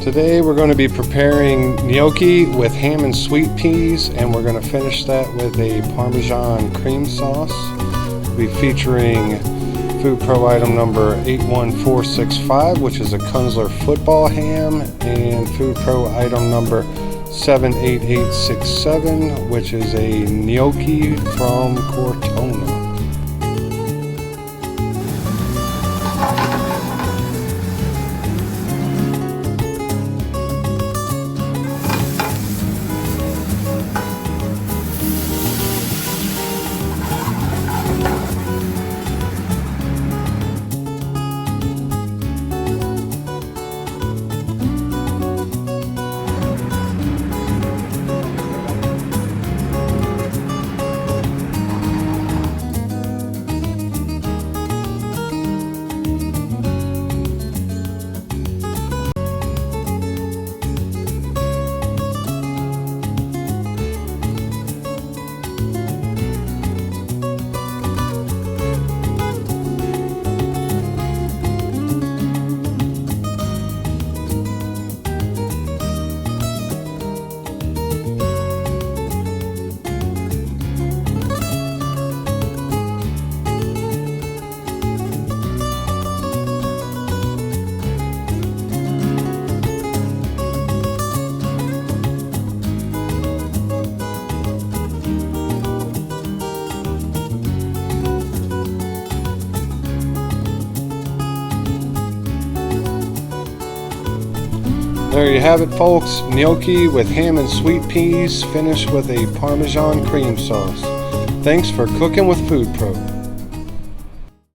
Today we're going to be preparing gnocchi with ham and sweet peas, and we're going to finish that with a Parmesan cream sauce. We'll be featuring FoodPRO item number 81465, which is a Kunzler football ham, and FoodPRO item number 78867, which is a gnocchi from Cortona. There you have it, folks. Gnocchi with ham and sweet peas, finished with a Parmesan cream sauce. Thanks for cooking with FoodPRO.